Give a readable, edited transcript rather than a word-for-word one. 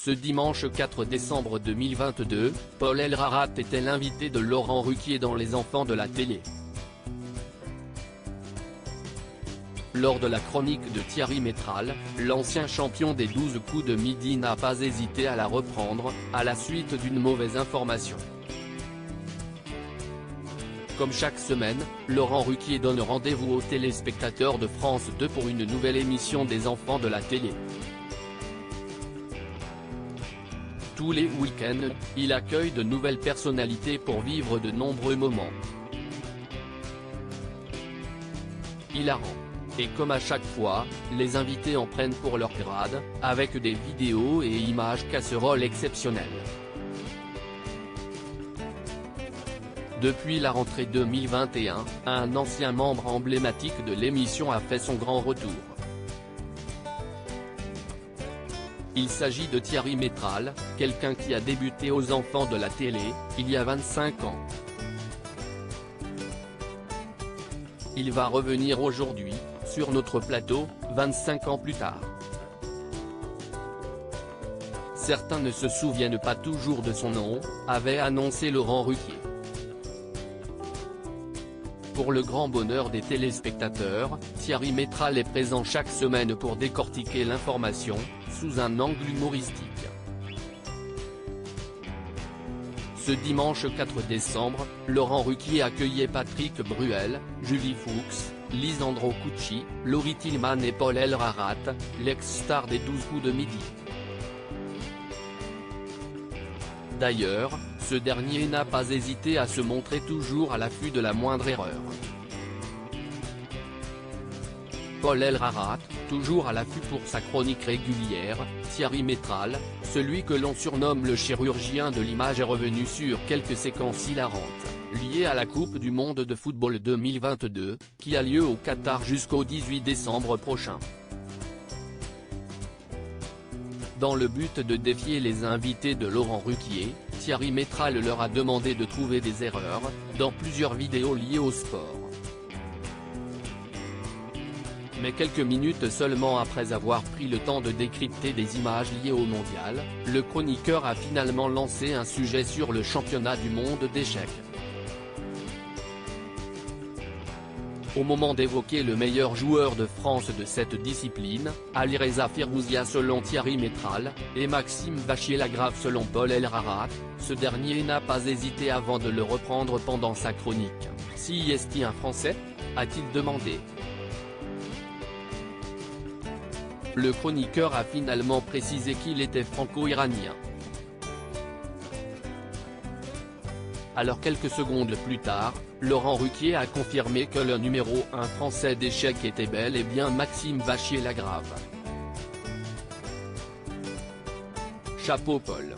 Ce dimanche 4 décembre 2022, Paul Elrarat était l'invité de Laurent Ruquier dans Les Enfants de la télé. Lors de la chronique de Thierry Métral, l'ancien champion des 12 coups de midi n'a pas hésité à la reprendre, à la suite d'une mauvaise information. Comme chaque semaine, Laurent Ruquier donne rendez-vous aux téléspectateurs de France 2 pour une nouvelle émission des Enfants de la télé. Tous les week-ends, il accueille de nouvelles personnalités pour vivre de nombreux moments hilarants. Et comme à chaque fois, les invités en prennent pour leur grade, avec des vidéos et images casseroles exceptionnelles. Depuis la rentrée 2021, un ancien membre emblématique de l'émission a fait son grand retour. Il s'agit de Thierry Métral, quelqu'un qui a débuté aux Enfants de la télé, il y a 25 ans. Il va revenir aujourd'hui, sur notre plateau, 25 ans plus tard. Certains ne se souviennent pas toujours de son nom, avait annoncé Laurent Ruquier. Pour le grand bonheur des téléspectateurs, Thierry Métral est présent chaque semaine pour décortiquer l'information, sous un angle humoristique. Ce dimanche 4 décembre, Laurent Ruquier accueillait Patrick Bruel, Julie Fuchs, Lisandro Cucci, Laurie Tillman et Paul Elrarat, l'ex-star des 12 coups de midi. D'ailleurs, ce dernier n'a pas hésité à se montrer toujours à l'affût de la moindre erreur. Paul Elrarat, toujours à l'affût pour sa chronique régulière, Thierry Métral, celui que l'on surnomme le chirurgien de l'image, est revenu sur quelques séquences hilarantes, liées à la Coupe du Monde de football 2022, qui a lieu au Qatar jusqu'au 18 décembre prochain. Dans le but de défier les invités de Laurent Ruquier, Thierry Métral leur a demandé de trouver des erreurs, dans plusieurs vidéos liées au sport. Mais quelques minutes seulement après avoir pris le temps de décrypter des images liées au mondial, le chroniqueur a finalement lancé un sujet sur le championnat du monde d'échecs. Au moment d'évoquer le meilleur joueur de France de cette discipline, Alireza Firouzia selon Thierry Métral, et Maxime Vachier-Lagrave selon Paul Elrarat, ce dernier n'a pas hésité avant de le reprendre pendant sa chronique. Si est-il un Français ? A-t-il demandé. Le chroniqueur a finalement précisé qu'il était franco-iranien. Alors quelques secondes plus tard, Laurent Ruquier a confirmé que le numéro 1 français d'échecs était bel et bien Maxime Vachier-Lagrave. Chapeau Paul.